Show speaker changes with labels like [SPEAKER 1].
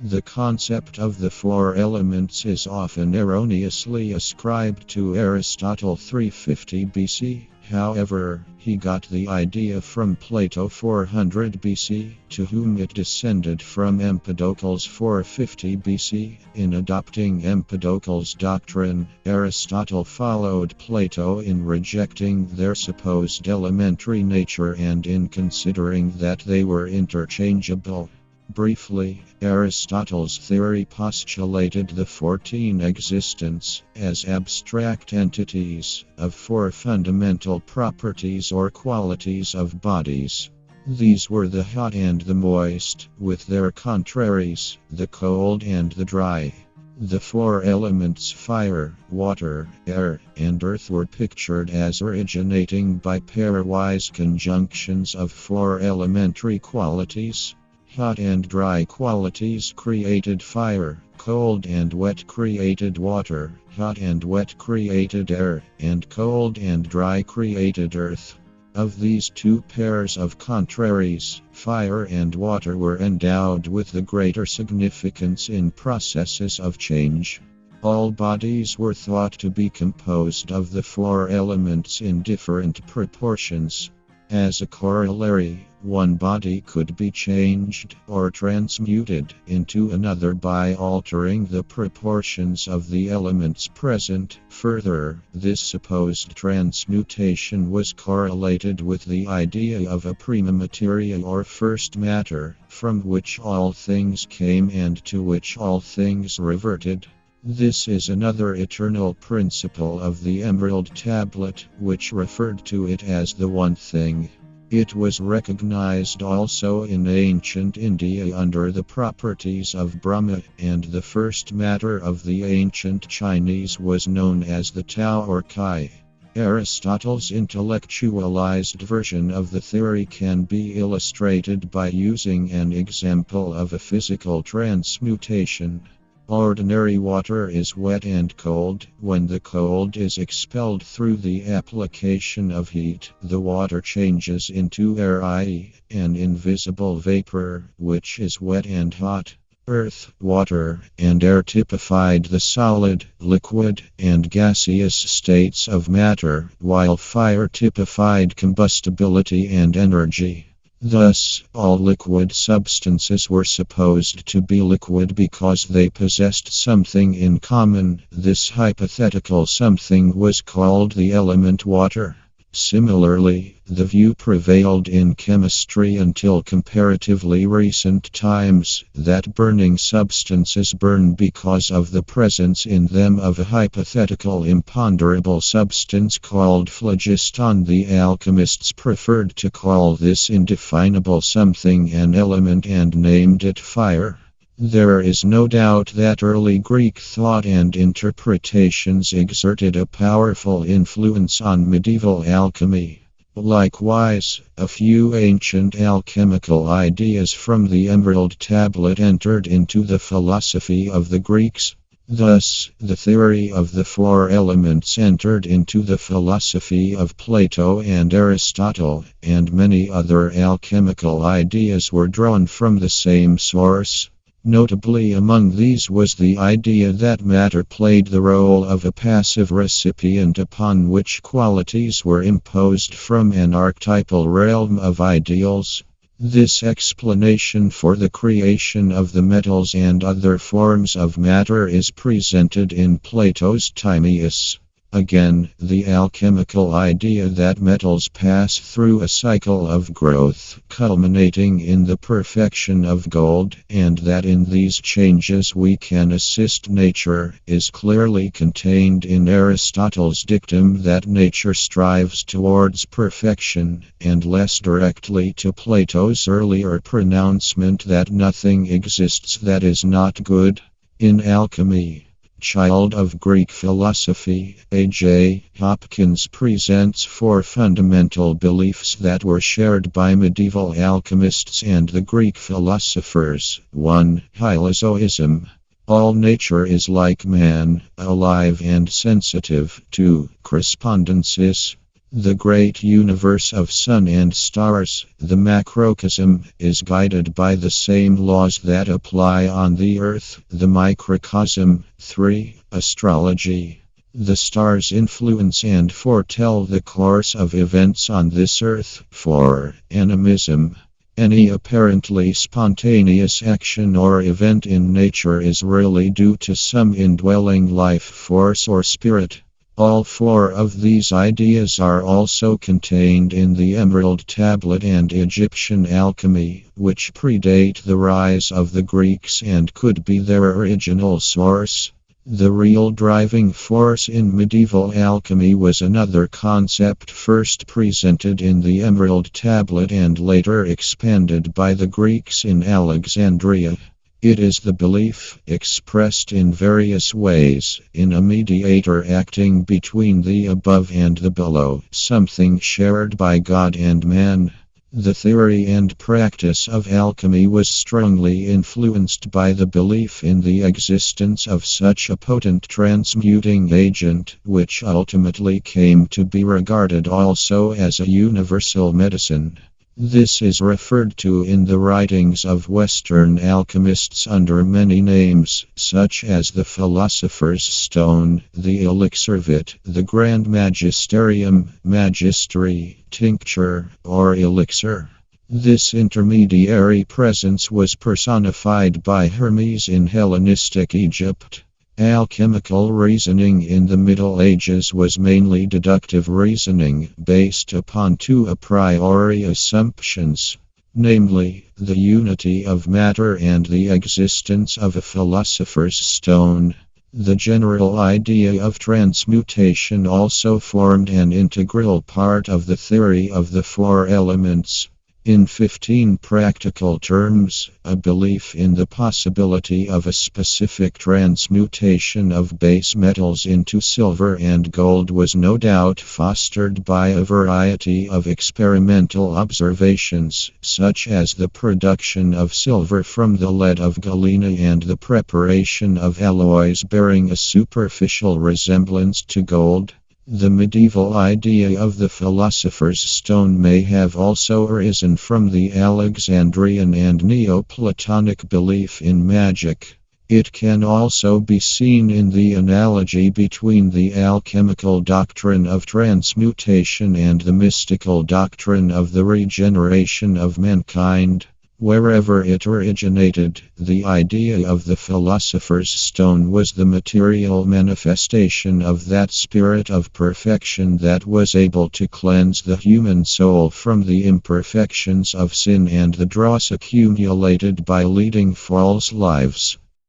[SPEAKER 1] The concept of the four elements is often erroneously ascribed to Aristotle 350 BC. However, he got the idea from Plato 400 BC, to whom it descended from Empedocles 450 BC. In adopting Empedocles' doctrine, Aristotle followed Plato in rejecting their supposed elementary nature and in considering that they were interchangeable. Briefly, Aristotle's theory postulated the 14 existence as abstract entities of four fundamental properties or qualities of bodies. These were the hot and the moist, with their contraries, the cold and the dry. The four elements fire, water, air, and earth were pictured as originating by pairwise conjunctions of four elementary qualities. Hot and dry qualities created fire, cold and wet created water, hot and wet created air, and cold and dry created earth. Of these two pairs of contraries, fire and water were endowed with the greater significance in processes of change. All bodies were thought to be composed of the four elements in different proportions. As a corollary, one body could be changed or transmuted into another by altering the proportions of the elements present. Further, this supposed transmutation was correlated with the idea of a prima materia or first matter, from which all things came and to which all things reverted. This is another eternal principle of the Emerald Tablet, which referred to it as the One Thing. It was recognized also in ancient India under the properties of Brahma, and the first matter of the ancient Chinese was known as the Tao or Kai. Aristotle's intellectualized version of the theory can be illustrated by using an example of a physical transmutation. Ordinary water is wet and cold. When the cold is expelled through the application of heat, the water changes into air, i.e., an invisible vapor, which is wet and hot. Earth, water, and air typified the solid, liquid, and gaseous states of matter, while fire typified combustibility and energy. Thus, all liquid substances were supposed to be liquid because they possessed something in common. This hypothetical something was called the element water. Similarly, the view prevailed in chemistry until comparatively recent times that burning substances burn because of the presence in them of a hypothetical imponderable substance called phlogiston. The alchemists preferred to call this indefinable something an element and named it fire. There is no doubt that early Greek thought and interpretations exerted a powerful influence on medieval alchemy. Likewise, a few ancient alchemical ideas from the Emerald Tablet entered into the philosophy of the Greeks. Thus, the theory of the four elements entered into the philosophy of Plato and Aristotle, and many other alchemical ideas were drawn from the same source. Notably among these was the idea that matter played the role of a passive recipient upon which qualities were imposed from an archetypal realm of ideals. This explanation for the creation of the metals and other forms of matter is presented in Plato's Timaeus. Again, the alchemical idea that metals pass through a cycle of growth, culminating in the perfection of gold, and that in these changes we can assist nature, is clearly contained in Aristotle's dictum that nature strives towards perfection, and less directly to Plato's earlier pronouncement that nothing exists that is not good. In Alchemy, Child of Greek Philosophy, A.J. Hopkins presents four fundamental beliefs that were shared by medieval alchemists and the Greek philosophers. 1. Hylozoism. All nature is like man, alive and sensitive. 2. Correspondences. The great universe of sun and stars, the macrocosm, is guided by the same laws that apply on the earth, the microcosm. 3. Astrology. The stars influence and foretell the course of events on this earth. 4. Animism. Any apparently spontaneous action or event in nature is really due to some indwelling life force or spirit. All four of these ideas are also contained in the Emerald Tablet and Egyptian alchemy, which predate the rise of the Greeks and could be their original source. The real driving force in medieval alchemy was another concept first presented in the Emerald Tablet and later expanded by the Greeks in Alexandria. It is the belief, expressed in various ways, in a mediator acting between the above and the below, something shared by God and man. The theory and practice of alchemy was strongly influenced by the belief in the existence of such a potent transmuting agent, which ultimately came to be regarded also as a universal medicine. This is referred to in the writings of Western alchemists under many names, such as the Philosopher's Stone, the Elixir Vit, the Grand Magisterium, Magistery, Tincture, or Elixir. This intermediary presence was personified by Hermes in Hellenistic Egypt. Alchemical reasoning in the Middle Ages was mainly deductive reasoning based upon two a priori assumptions, namely, the unity of matter and the existence of a philosopher's stone. The general idea of transmutation also formed an integral part of the theory of the four elements. In 15 practical terms, a belief in the possibility of a specific transmutation of base metals into silver and gold was no doubt fostered by a variety of experimental observations, such as the production of silver from the lead of galena and the preparation of alloys bearing a superficial resemblance to gold. The medieval idea of the philosopher's stone may have also arisen from the Alexandrian and Neoplatonic belief in magic. It can also be seen in the analogy between the alchemical doctrine of transmutation and the mystical doctrine of the regeneration of mankind. Wherever it originated, the idea of the philosopher's stone was the material manifestation of that spirit of perfection that was able to cleanse the human soul from the imperfections of sin and the dross accumulated by leading false lives.